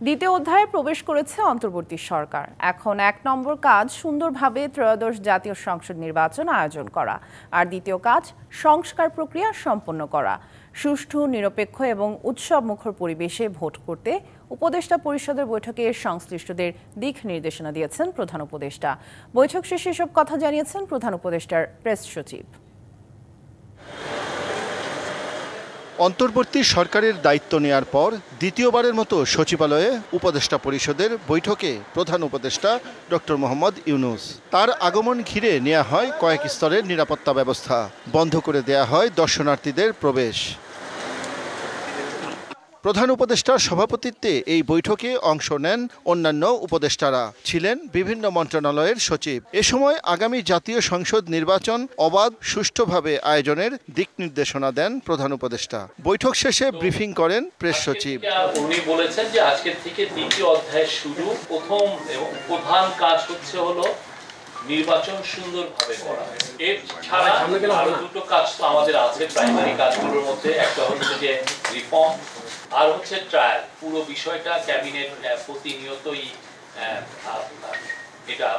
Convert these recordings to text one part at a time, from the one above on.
দ্বিতীয় অধ্যায়ে প্রবেশ করেছে অন্তর্বর্তী সরকার। এখন ১ নম্বর কাজ সুন্দরভাবে ত্রয়োদশ জাতীয় সংসদ নির্বাচন আয়োজন করা, আর দ্বিতীয় কাজ সংস্কার প্রক্রিয়া সম্পন্ন করা। সুষ্ঠু, নিরপেক্ষ এবং উৎসবমুখর পরিবেশে ভোট করতে উপদেষ্টা পরিষদের বৈঠকে সংশ্লিষ্টদের দিক নির্দেশনা দিয়েছেন প্রধান উপদেষ্টা। বৈঠক শেষে এসব কথা জানিয়েছেন প্রধান উপদেষ্টার প্রেস সচিব। অন্তর্বর্তী সরকারের দায়িত্ব নেয়ার পর দ্বিতীয়বারের মতো সচিবালয়ে উপদেষ্টা পরিষদের বৈঠকে প্রধান উপদেষ্টা ডক্টর মোহাম্মদ ইউনূস। তার আগমন ঘিরে নেওয়া হয় কয়েক স্তরের নিরাপত্তা ব্যবস্থা, বন্ধ করে দেয়া হয় দর্শনার্থীদের প্রবেশ। প্রধান উপদেষ্টার সভাপতিত্বে এই বৈঠকে অংশ নেন অন্যান্য উপদেষ্টারা, ছিলেন বিভিন্ন মন্ত্রণালয়ের সচিব। এ সময় আগামী জাতীয় সংসদ নির্বাচন অবাধ সুষ্ঠুভাবে আয়োজনের দিক নির্দেশনা দেন প্রধান উপদেষ্টা। বৈঠক শেষে ব্রিফিং করেন প্রেস সচিব। উনি বলেছেন যে আজকের থেকে দ্বিতীয় অধ্যায় শুরু। প্রথম এবং প্রধান কাজ হলো নির্বাচন সুন্দরভাবে করা। এর ছাড়া আরো দুটো কাজ তো আমাদের আছে প্রাইমারি কাজগুলোর মধ্যে। একটা হচ্ছে যে রিফর্ম, আর হচ্ছে ট্রায়াল। পুরো বিষয়টা ক্যাবিনেট প্রতিনিয়তই এটা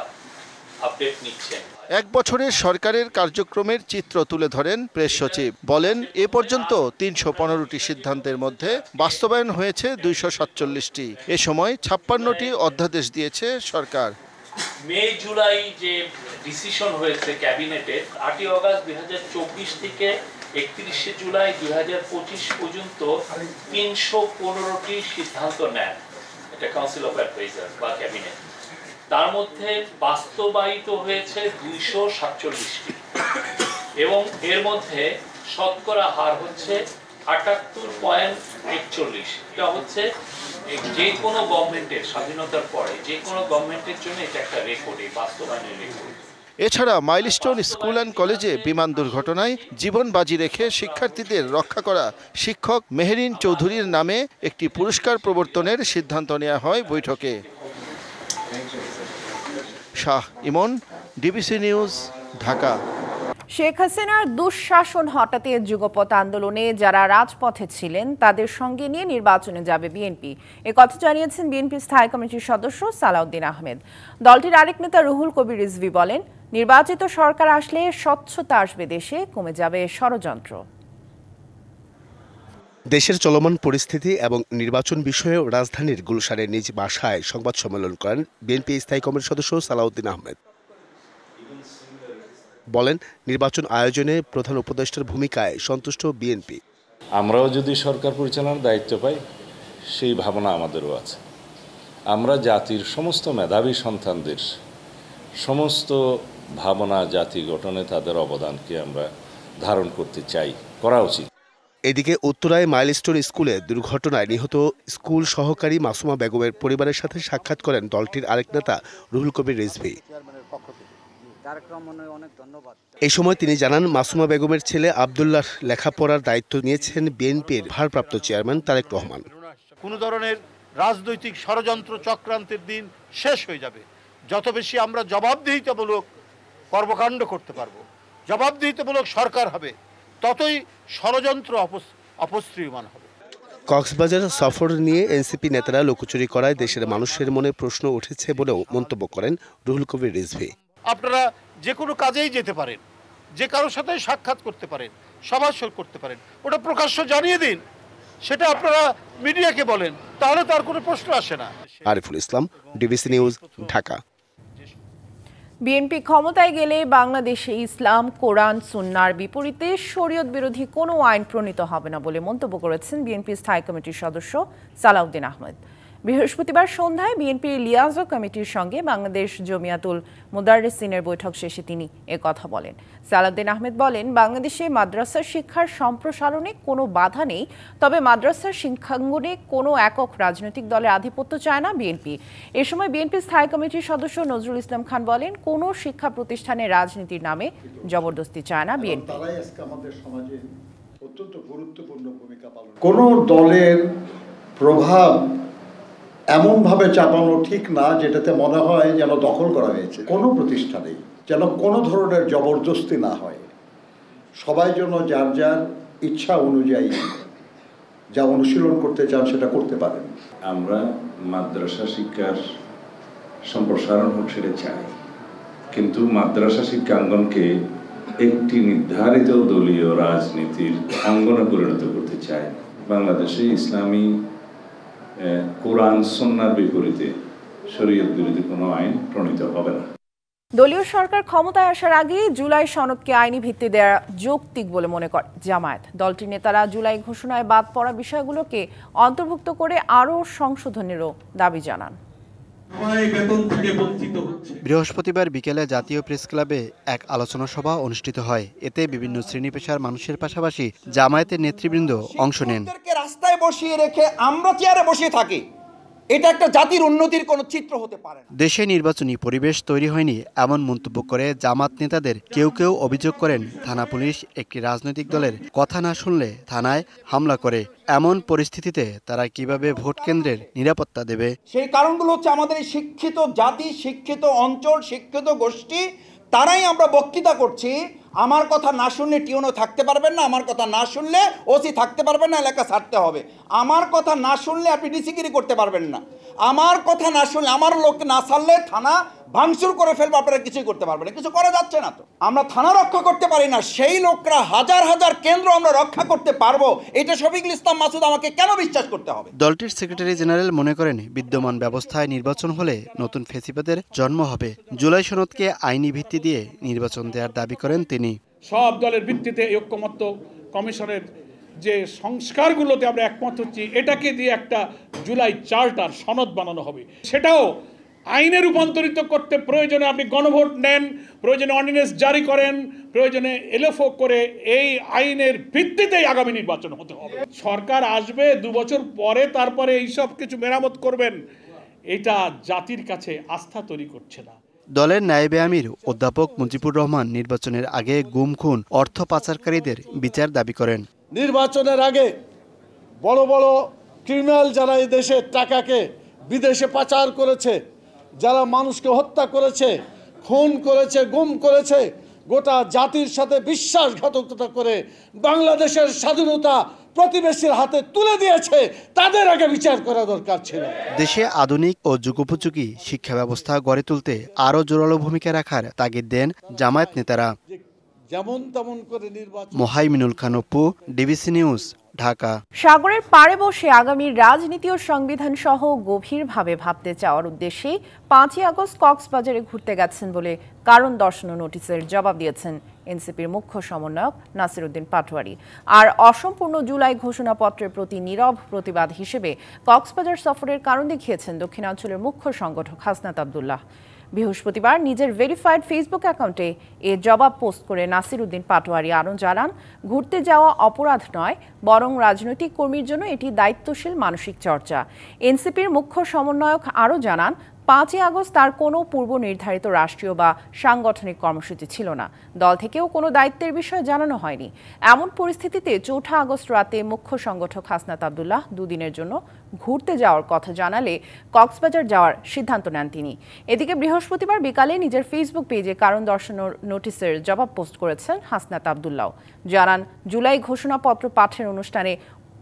আপডেট নিচ্ছেন। 1 বছরের সরকারের কার্যক্রমের চিত্র তুলে ধরেন প্রেস সচিব। বলেন, এ পর্যন্ত ৩15টি সিদ্ধান্তের মধ্যে বাস্তবায়ন হয়েছে 247টি। এ সময় 56টি অধ্যাদেশ দিয়েছে সরকার। মে জুলাই যে ডিসিশন হয়েছে ক্যাবিনেটে 8ই আগস্ট 2024 থেকে 31শে জুলাই 2025 পর্যন্ত 315টি সিদ্ধান্ত নেন এটা কাউন্সিল অফ অ্যাডভাইজার বা ক্যাবিনেট। তার মধ্যে বাস্তবায়িত হয়েছে 247টি এবং এর মধ্যে শতকরা হার হচ্ছে 78.41। এটা হচ্ছে যে কোনো গভর্নমেন্টের স্বাধীনতার পরে যে কোনো গভর্নমেন্টের জন্য এটা একটা রেকর্ড, এই বাস্তবায়নের রেকর্ড। এছাড়া মাইলস্টোন স্কুল অ্যান্ড কলেজে বিমান দুর্ঘটনায় জীবন বাজি রেখে শিক্ষার্থীদের রক্ষা করা শিক্ষক মেহেরিন চৌধুরীর নামে একটি পুরস্কার প্রবর্তনের সিদ্ধান্ত নেওয়া হয় বৈঠকে। শাহ ইমন, ডিবিসি নিউজ, ঢাকা। শেখ হাসিনার দুঃশাসন হটাতে যুগপৎ আন্দোলনে যারা রাজপথে ছিলেন তাদের সঙ্গে নিয়ে নির্বাচনে যাবে বিএনপি। একথা জানিয়েছেন বিএনপি স্থায়ী কমিটির সদস্য সালাউদ্দিন আহমেদ। দলটির আরেক নেতা রুহুল কবির রিজভী বলেন, নির্বাচিত সরকার আসলে স্বচ্ছতা আসবে দেশে, কমে যাবে ষড়যন্ত্র। দেশের চলমান পরিস্থিতি এবং নির্বাচন বিষয়ে রাজধানীর গুলশানে নিজ বাসায় সংবাদ সম্মেলন করেন বিএনপি স্থায়ী কমিটির সদস্য সালাউদ্দিন আহমেদ। বলেন, নির্বাচন আয়োজনে প্রধান উপদেষ্টার ভূমিকায় সন্তুষ্ট বিএনপি। আমরাও যদি সরকার পরিচালনার দায়িত্ব পাই সেই ভাবনা আমাদেরও আছে। আমরা জাতির সমস্ত মেধাবী সন্তানদের সমস্ত ভাবনা জাতি গঠনে তাদের অবদানকে আমরা ধারণ করতে চাই, করা উচিত। এদিকে উত্তরায় মাইলস্টোন স্কুলে দুর্ঘটনায় নিহত স্কুল সহকারী মাসুমা বেগমের পরিবারের সাথে সাক্ষাৎ করেন দলটির আরেক নেতা রুহুল কবির রিজভী। এই সময় তিনি জানান, মাসুমা বেগমের ছেলে আব্দুল্লাহ লেখাপড়ার দায়িত্ব নিয়েছেন বিএনপির ভারপ্রাপ্ত চেয়ারম্যান তারেক রহমান। কোন ধরনের রাজনৈতিক ষড়যন্ত্র চক্রান্তের দিন শেষ হয়ে যাবে। যত বেশি আমরা জবাবদিহিতামূলক কর্মকাণ্ড করতে পারবো, জবাবদিহিতামূলক সরকার হবে, ততই ষড়যন্ত্র অপসৃয়মান হবে। কক্সবাজার সফর নিয়ে এনসিপি নেতারা লুকোচুরি করায় দেশের মানুষের মনে প্রশ্ন উঠেছে বলেও মন্তব্য করেন রুহুল কবির রিজভী। আপনারা যে কোনো কাজেই যেতে পারেন, যে কারোর সাথে সাক্ষাৎ করতে পারেন, সভা করতে পারেন, ওটা প্রকাশ্য জানিয়ে দিন, সেটা আপনারা মিডিয়াকে বলেন, তাহলে তার কোনো প্রশ্ন আসে না। Ariful Islam, DBC news, Dhaka. BNP ক্ষমতায় গেলে বাংলাদেশে ইসলাম, কোরআন, সুন্নাহর বিপরীতে শরীয়ত বিরোধী কোনো আইন প্রণীত হবে না বলে মন্তব্য করেছেন বিএনপি স্থায়ী কমিটির সদস্য সালাউদ্দিন আহমেদ। বৃহস্পতিবার সন্ধ্যায় বিএনপির লিয়াজো কমিটির সঙ্গে বাংলাদেশ জমিয়াতুল মুদাররিসিনের বৈঠক শেষে তিনি একথা বলেন। সালাউদ্দিন আহমেদ বলেন, বাংলাদেশে মাদ্রাসার শিক্ষার সম্প্রসারণে কোনো বাধা নেই, তবে মাদ্রাসার শিক্ষাঙ্গনে কোনো একক রাজনৈতিক দলের আধিপত্য চায় না বিএনপি। এ সময় বিএনপি স্থায়ী কমিটির সদস্য নজরুল ইসলাম খান বলেন, কোনো শিক্ষা প্রতিষ্ঠানে রাজনীতির নামে জবরদস্তি চায় না বিএনপি। কোনো দলের প্রভাব এমনভাবে চাপানো ঠিক না যেটাতে মনে হয় যেন দখল করা হয়েছে। কোনো প্রতিষ্ঠানেই যেন কোনো ধরনের জবরদস্তি না হয়, সবাই যেন যার যার ইচ্ছা অনুযায়ী যা অনুশীলন করতে চান সেটা করতে পারেন। আমরা মাদ্রাসা শিক্ষার সম্প্রসারণ হোক সেটা চাই, কিন্তু মাদ্রাসা শিক্ষাঙ্গনকে একটি নির্ধারিত দলীয় রাজনীতির অঙ্গনে পরিণত করতে চাই। বাংলাদেশে ইসলামী কোরআন সুন্নাহর বিপরীতে শরীয়ত বিরোধী কোনো আইন প্রণীত হবে না। দলীয় সরকার ক্ষমতায় আসার আগে জুলাই সনদকে আইনি ভিত্তি দেওয়া যৌক্তিক বলে মনে করে জামায়াত। দলটির নেতারা জুলাই ঘোষণায় বাদ পড়া বিষয়গুলোকে অন্তর্ভুক্ত করে আরও সংশোধনেরও দাবি জানান। বৃহস্পতিবার বিকেলে জাতীয় প্রেস ক্লাবে এক আলোচনা সভা অনুষ্ঠিত হয়। এতে বিভিন্ন শ্রেণী পেশার মানুষের পাশাপাশি জামায়াতের নেতৃবৃন্দ অংশ নেন। রাস্তায় বসিয়ে রেখে আমরা চেয়ারে বসে থাকি, এটা একটা জাতির উন্নতির কোন চিত্র হতে পারে না। দেশে নির্বাচনী পরিবেশ তৈরি হয়নি এমন মন্তব্য করে জামাত নেতাদের কেউ কেউ অভিযোগ করেন থানা পুলিশ একটি রাজনৈতিক দলের কথা না শুনলে থানায় হামলা করে। এমন পরিস্থিতিতে তারা কিভাবে ভোট কেন্দ্রের নিরাপত্তা দেবে? সেই কারণগুলো হচ্ছে আমাদের শিক্ষিত জাতি, শিক্ষিত অঞ্চল, শিক্ষিত গোষ্ঠী, তারাই আমরা বক্তৃতা করছি। আমার কথা না শুনলে টিউনও থাকতে পারবেন না, আমার কথা না শুনলে ওসি থাকতে পারবেন না, এলাকা ছাড়তে হবে। আমার কথা না শুনলে আপনি ডিসিগিরি করতে পারবেন না। আমার কথা না শুনলে, আমার লোককে না ছাড়লে থানা ভাঙচুর করে ফেলবে, আপনারা কিছুই করতে পারবেন না। কিছু করা যাচ্ছে না তো। আমরা থানা রক্ষা করতে পারি না, সেই লোকরা হাজার হাজার কেন্দ্র আমরা রক্ষা করতে পারবো, এটা শফিকুল ইসলাম মাসুদ আমাকে কেন বিশ্বাস করতে হবে? দলটির সেক্রেটারি জেনারেল মনে করেন বিদ্যমান ব্যবস্থায় নির্বাচন হলে নতুন ফ্যাসিবাদের জন্ম হবে। জুলাই সনদকে আইনি ভিত্তি দিয়ে নির্বাচন দেওয়ার দাবি করেন তিনি। সব দলের ভিত্তিতে ঐক্যমত্য কমিশনের যে সংস্কারগুলোতে আমরা একমত হচ্ছি, এটাকে দিয়ে একটা জুলাই চার্টার সনদ বানানো হবে। সেটাও আইনে রূপান্তরিত করতে প্রয়োজনে আপনি গণভোট নেন, প্রয়োজনে অর্ডিন্যান্স জারি করেন, প্রয়োজনে এলএফও করে এই আইনের ভিত্তিতেই আগামী নির্বাচন হতে হবে। সরকার আসবে 2 বছর পরে, তারপরে এইসব কিছু মেরামত করবেন, এটা জাতির কাছে আস্থা তৈরি করছে না। দলের নায়েবে আমির অধ্যাপক মুজিবুর রহমান নির্বাচনের আগে গুম খুন অর্থ পাচারকারীদের বিচার দাবি করেন। নির্বাচনের আগে বড় বড় ক্রিমিনাল যারা এই দেশের টাকাকে বিদেশে পাচার করেছে, যারা মানুষকে হত্যা করেছে, খুন করেছে, গুম করেছে, গোটা জাতির সাথে বিশ্বাসঘাতকতা করে বাংলাদেশের স্বাধীনতা প্রতিবেশীর হাতে তুলে দিয়েছে, তাদের আগে বিচার করা দরকার ছিল। দেশে আধুনিক ও যুগোপযোগী শিক্ষা ব্যবস্থা গড়ে তুলতে আরও জোরালো ভূমিকা রাখার তাগিদ দেন জামায়াত নেতারা। যেমন তেমন করে নির্বাচন। Mohaiminul Khan Apu, DBC news, Dhaka. সাগরের পাড়ে বসে আগামীর রাজনীতি ও সংবিধান সহ গভীরভাবে ভাবতে চাওয়ার উদ্দেশ্যে 5ই আগস্ট কক্সবাজারে ঘুরতে গেছেন বলে কারণ দর্শানো নোটিশের জবাব দিয়েছেন এনসিপির মুখ্য সমন্বয়ক নাসির উদ্দিন পাটোয়ারি। আর অসম্পূর্ণ জুলাই ঘোষণাপত্রের প্রতি নীরব প্রতিবাদ হিসেবে কক্সবাজার সফরের কারণ দেখিয়েছেন দক্ষিণাঞ্চলের মুখ্য সংগঠক হাসনাত আব্দুল্লাহ। বৃহস্পতিবার নিজের ভেরিফাইড ফেসবুক অ্যাকাউন্টে এর জবাব পোস্ট করে নাসির উদ্দিন পাটোয়ারি আরও জানান, ঘুরতে যাওয়া অপরাধ নয়, বরং রাজনৈতিক কর্মীর জন্য এটি দায়িত্বশীল মানসিক চর্চা। এনসিপির মুখ্য সমন্বয়ক আরও জানান, 5ই আগস্ট তার কোনো পূর্ব নির্ধারিত রাষ্ট্রীয় বা সাংগঠনিক কর্মসূচি ছিল না। দল থেকেও কোনো দায়িত্বের বিষয়ে জানানো হয়নি। এমন পরিস্থিতিতে 4 আগস্ট রাতে মুখ্য সংগঠক হাসনাত আব্দুল্লাহ 2 দিনের জন্য ঘুরতে যাওয়ার কথা জানালে কক্সবাজার যাওয়ার সিদ্ধান্ত নেন তিনি। এদিকে বৃহস্পতিবার বিকালে নিজের ফেসবুক পেজে কারণ দর্শানোর নোটিশের জবাব পোস্ট করেছেন হাসনাত আব্দুল্লাহ। জানান, জুলাই ঘোষণাপত্র পাঠের অনুষ্ঠানে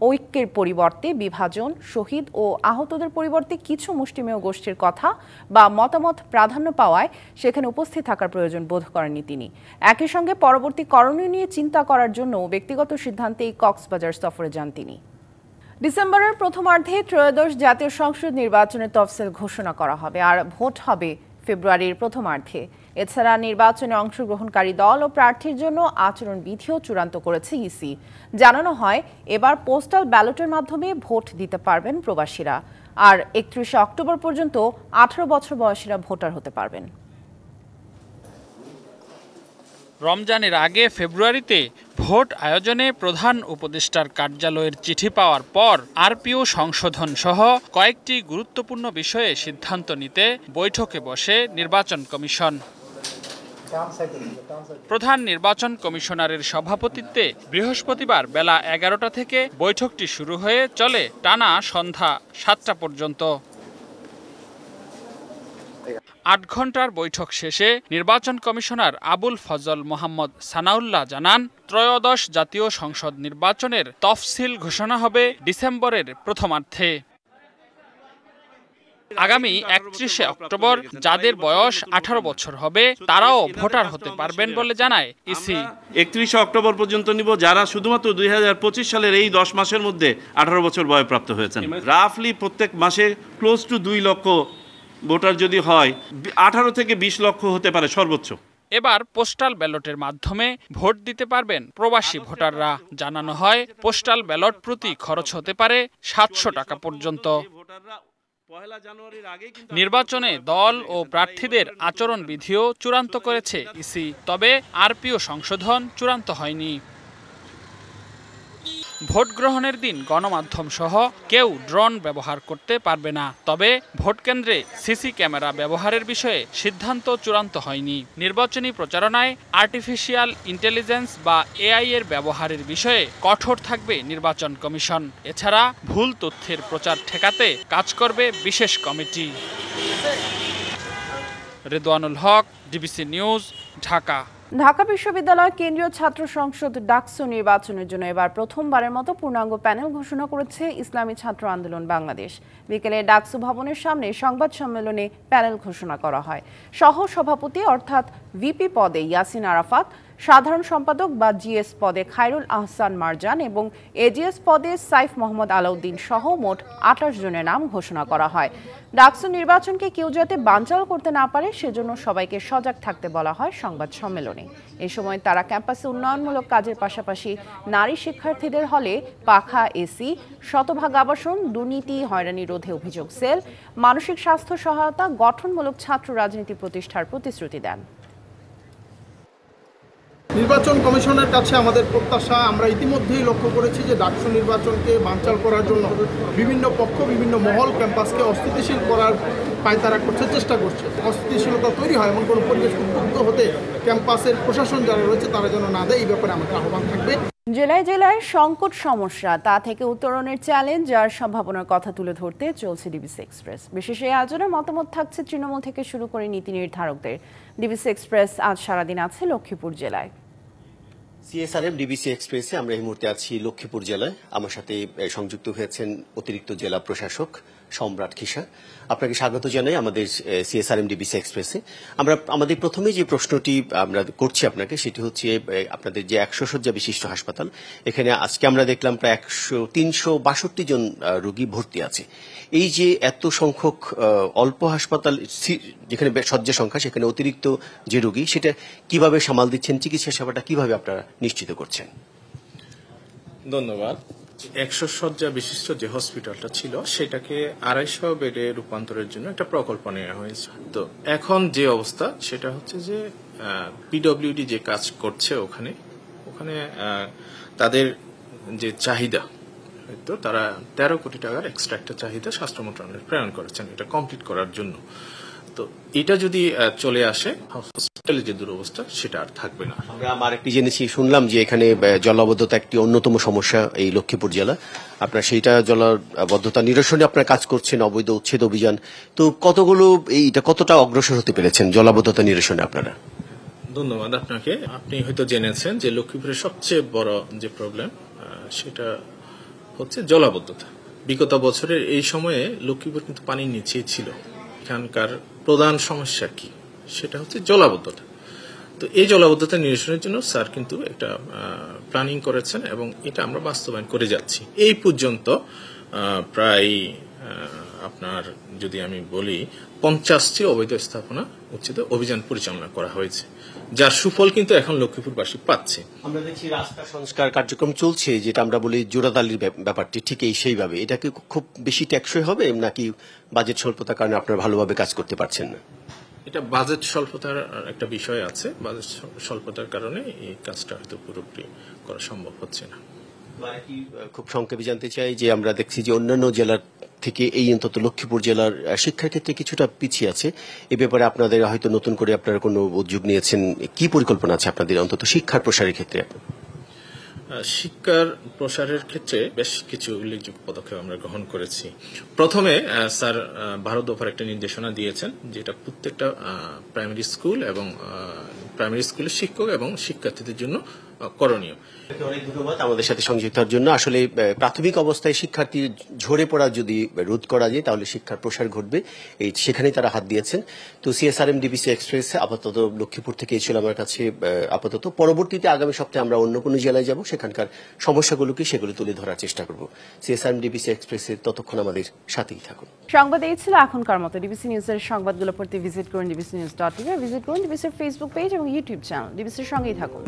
ঐক্যের পরিবর্তে বিভাজন, শহীদ ও আহতদের পরিবর্তে কিছু মুষ্টিমেয় গোষ্ঠীর কথা বা মতামত প্রাধান্য পাওয়ায় সেখানে উপস্থিত থাকার প্রয়োজন বোধ করেননি তিনি। একই সঙ্গে পরবর্তী করণীয় নিয়ে চিন্তা করার জন্য ব্যক্তিগত সিদ্ধান্তেই কক্সবাজার সফরে যান তিনি। ডিসেম্বরের প্রথমার্ধে 13শ জাতীয় সংসদ নির্বাচনের তফসিল ঘোষণা করা হবে আর ভোট হবে ফেব্রুয়ারির প্রথমার্ধে। এছাড়া নির্বাচনে অংশগ্রহণকারী দল ও প্রার্থীর জন্য আচরণবিধিও চূড়ান্ত করেছে ইসি। জানানো হয়, এবার পোস্টাল ব্যালটের মাধ্যমে ভোট দিতে পারবেন প্রবাসীরা। আর 31শে অক্টোবর পর্যন্ত 18 বছর বয়সীরা ভোটার হতে পারবেন। রমজানের আগে ফেব্রুয়ারিতে ভোট আয়োজনে প্রধান উপদেষ্টার কার্যালয়ের চিঠি পাওয়ার পর আরপিও সংশোধন সহ কয়েকটি গুরুত্বপূর্ণ বিষয়ে সিদ্ধান্ত নিতে বৈঠকে বসে নির্বাচন কমিশন। প্রধান নির্বাচন কমিশনারের সভাপতিত্বে বৃহস্পতিবার বেলা 11টা থেকে বৈঠকটি শুরু হয়ে চলে টানা সন্ধ্যা 7টা পর্যন্ত। 8 ঘণ্টার বৈঠক শেষে নির্বাচন কমিশনার আবুল ফজল মোহাম্মদ সানাউল্লাহ জানান, 13শ জাতীয় সংসদ নির্বাচনের তফসিল ঘোষণা হবে ডিসেম্বরের প্রথমার্ধে। আগামী 31শে অক্টোবর যাদের বয়স 18 বছর হবে তারাও ভোটার হতে পারবেন বলে জানায় ইসি। 31শে অক্টোবর পর্যন্ত নিব যারা শুধুমাত্র 2025 সালের এই 10 মাসের মধ্যে 18 বছর বয়ঃপ্রাপ্ত হয়েছেন। রাফলি প্রত্যেক মাসে ক্লোজ টু 2 লক্ষ ভোটার যদি হয়, 18 থেকে 20 লক্ষ হতে পারে সর্বোচ্চ। এবার পোস্টাল ব্যালটের মাধ্যমে ভোট দিতে পারবেন প্রবাসী ভোটাররা। জানানো হয় পোস্টাল ব্যালট প্রতি খরচ হতে পারে 700 টাকা পর্যন্ত। নির্বাচনে দল ও প্রার্থীদের আচরণবিধিও চূড়ান্ত করেছে ইসি, তবে আরপিও সংশোধন চূড়ান্ত হয়নি। ভোট গ্রহণের দিন গণমাধ্যম সহ কেউ ড্রোন ব্যবহার করতে পারবে না, তবে ভোট কেন্দ্রে সিসি ক্যামেরা ব্যবহারের বিষয়ে সিদ্ধান্ত চূড়ান্ত হয়নি। নির্বাচনী প্রচারণায় আর্টিফিশিয়াল ইন্টেলিজেন্স বা এআই এর ব্যবহারের বিষয়ে কঠোর থাকবে নির্বাচন কমিশন। এছাড়া ভুল তথ্যের প্রচার ঠেকাতে কাজ করবে বিশেষ কমিটি। রেদওয়ানুল হক, ডিবিসি নিউজ, ঢাকা। ঢাকা বিশ্ববিদ্যালয় কেন্দ্রীয় ছাত্র সংসদ ডাকসু নির্বাচনের জন্য এবার প্রথমবারের মতো পূর্ণাঙ্গ প্যানেল ঘোষণা করেছে ইসলামী ছাত্র আন্দোলন বাংলাদেশ। বিকেলে ডাকসু ভবনের সামনে সংবাদ সম্মেলনে প্যানেল ঘোষণা করা হয়। সহ সভাপতি অর্থাৎ ভিপি পদে ইয়াসিন আরাফাত, সাধারণ সম্পাদক বা জিএস পদে খায়রুল আহসান মারজান এবং এজিএস পদে সাইফ মোহাম্মদ আলাউদ্দিন সহ মোট 28 জনের নাম ঘোষণা করা হয়। ডাকসু নির্বাচনকে কেউ যাতে বানচাল করতে না পারে সেজন্য সবাইকে সজাগ থাকতে বলা হয় সংবাদ সম্মেলনে। এই সময় তারা ক্যাম্পাসে উন্নয়নমূলক কাজের পাশাপাশি নারী শিক্ষার্থীদের হলে পাখা, এসি, শতভাগ আবাসন, দুর্নীতি হয়রানি রোধে অভিযোগ সেল, মানসিক স্বাস্থ্য সহায়তা, গঠনমূলক ছাত্র রাজনীতি প্রতিষ্ঠার প্রতিশ্রুতি দেন। নির্বাচন কমিশনের কাছে আমাদের প্রত্যাশা, আমরা ইতিমধ্যেই লক্ষ্য করেছি যে ডাকসু নির্বাচনকে বানচাল করার জন্য বিভিন্ন পক্ষ বিভিন্ন মহল ক্যাম্পাসকে অস্থিতিশীল করার পায়তারা করছে, চেষ্টা করছে। অস্থিতিশীলতা তৈরি হয় এমন কোনো পরিবেশ উদ্বুদ্ধ হতে ক্যাম্পাসের প্রশাসন যারা রয়েছে তারা যেন না দেয়, এই ব্যাপারে আমাদের আহ্বান থাকবে। জেলায় জেলায় সংকট সমস্যা, তা থেকে উত্তরণের চ্যালেঞ্জ আর সম্ভাবনার কথা তুলে ধরতে চলছে ডিবিসি এক্সপ্রেস। বিশেষ এই আয়োজনে মতামত থাকছে তৃণমূল থেকে শুরু করে নীতি নির্ধারকদের। ডিবিসি এক্সপ্রেস আজ সারাদিন আছে লক্ষ্মীপুর জেলায়। সিএসআরএম ডিবিসি এক্সপ্রেসে আমরা এই মুহূর্তে আছি লক্ষ্মীপুর জেলায়। আমার সাথে সংযুক্ত হয়েছেন অতিরিক্ত জেলা প্রশাসক সম্রাট খিসা। আপনাকে স্বাগত জানাই আমাদের সিএসআরএম ডিবিসি এক্সপ্রেসে। আমরা আমাদের প্রথমে যে প্রশ্নটি আমরা করছি আপনাকে সেটি হচ্ছে আপনাদের যে 100 শয্যা বিশিষ্ট হাসপাতাল, এখানে আজকে আমরা দেখলাম প্রায় 362 জন রোগী ভর্তি আছে। এই যে এত সংখ্যক অল্প হাসপাতাল যেখানে শয্যা সংখ্যা সেখানে অতিরিক্ত যে রোগী, সেটা কিভাবে সামাল দিচ্ছেন? চিকিৎসা সেবাটা কিভাবে আপনারা নিশ্চিত করছেন? ধন্যবাদ। 100 শয্যা বিশিষ্ট যে হসপিটালটা ছিল সেটাকে 250 বেডে রূপান্তরের জন্য একটা প্রকল্প নেওয়া হয়েছে। তো এখন যে অবস্থা সেটা হচ্ছে যে পিডব্লিউডি যে কাজ করছে ওখানে তাদের যে চাহিদা, তো তারা 13 কোটি টাকার এক্সট্রা একটা চাহিদা স্বাস্থ্য মন্ত্রণালয়ে প্রেরণ করেছেন এটা কমপ্লিট করার জন্য। তো এটা যদি চলে আসে হসপিটালে যে দুরবস্থা সেটা আর থাকবে না। আমরা আরেকটি জেনেছি, শুনলাম যে এখানে জলাবদ্ধতা একটি অন্যতম সমস্যা এই লক্ষ্মীপুর জেলা। আপনার সেইটা জলাবদ্ধতা নিরসনে আপনারা কাজ করছেন, অবৈধ উচ্ছেদ অভিযান। তো এইটা কতটা অগ্রসর হতে পেরেছেন জলাবদ্ধতা নিরসনে আপনারা? ধন্যবাদ আপনাকে। আপনি হয়তো জেনেছেন যে লক্ষ্মীপুরের সবচেয়ে বড় যে প্রবলেম সেটা হচ্ছে জলাবদ্ধতা। বিগত বছরের এই সময়ে লক্ষ্মীপুর কিন্তু পানির নিচেই ছিল। এখানকার প্রধান সমস্যা কি সেটা হচ্ছে জলাবদ্ধতা। তো এই জলাবদ্ধতা নিরসনের জন্য স্যার কিন্তু একটা প্ল্যানিং করেছেন এবং এটা আমরা বাস্তবায়ন করে যাচ্ছি। এই পর্যন্ত প্রায় আপনার যদি আমি বলি 50টি অবৈধ স্থাপনা উচ্ছেদ অভিযান পরিচালনা করা হয়েছে, যার সুফল কিন্তু এখন লক্ষ্মীপুরবাসী পাচ্ছে। আমরা দেখছি রাস্তা সংস্কার কার্যক্রম চলছে, যেটা আমরা বলি জোড়াতালির ব্যাপারটি ঠিক সেইভাবে। এটা কি খুব বেশি টেকসই হবে নাকি বাজেট স্বল্পতার কারণে আপনারা ভালোভাবে কাজ করতে পারছেন না? এটা বাজেট স্বল্পতার একটা বিষয় আছে। বাজেট স্বল্পতার কারণে এই কাজটা হয়তো পুরোপুরি করা সম্ভব হচ্ছে না। খুব সংক্ষেপে জানতে চাই যে আমরা দেখছি যে অন্যান্য জেলার থেকে এই অন্তত লক্ষ্মীপুর জেলার শিক্ষার ক্ষেত্রে কিছুটা পিছিয়ে আছে। এ ব্যাপারে আপনাদের হয়তো নতুন করে আপনারা কোনো উদ্যোগ নিয়েছেন, কি পরিকল্পনা আছে আপনাদের অন্তত শিক্ষার প্রসারের ক্ষেত্রে? শিক্ষার প্রসারের ক্ষেত্রে বেশ কিছু উল্লেখযোগ্য পদক্ষেপ আমরা গ্রহণ করেছি। প্রথমে স্যার 12 দফার একটা নির্দেশনা দিয়েছেন, যেটা প্রত্যেকটা প্রাইমারি স্কুল এবং প্রাইমারি স্কুলের শিক্ষক এবং শিক্ষার্থীদের জন্য করণীয়। অনেক ধন্যবাদ আমাদের সাথে সংযুক্ত হওয়ার জন্য। আসলে প্রাথমিক অবস্থায় শিক্ষার্থীর ঝরে পড়া যদি রোধ করা যায় তাহলে শিক্ষার প্রসার ঘটবে, সেখানেই তারা হাত দিয়েছেন। তো সিএসআরএম ডিবিসি এক্সপ্রেস আপাতত লক্ষ্মীপুর থেকে ছিল আমার কাছে আপাতত। পরবর্তীতে আগামী সপ্তাহে আমরা অন্য কোনো জেলায় যাব, সেখানকার সমস্যাগুলো কি সেগুলো তুলে ধরার চেষ্টা করব। সিএসআরএম ডিবিসি এক্সপ্রেসে ততক্ষণ আমাদের সাথেই থাকুন। সংবাদ এই ছিল এখনকার মতো। ডিবিসি নিউজের সংবাদগুলো পড়তে ভিজিট করুন dbcnews.tv, ভিজিট করুন ডিবিসির ফেসবুক পেজ এবং ইউটিউব চ্যানেল। ডিবিসির সঙ্গেই থাকুন।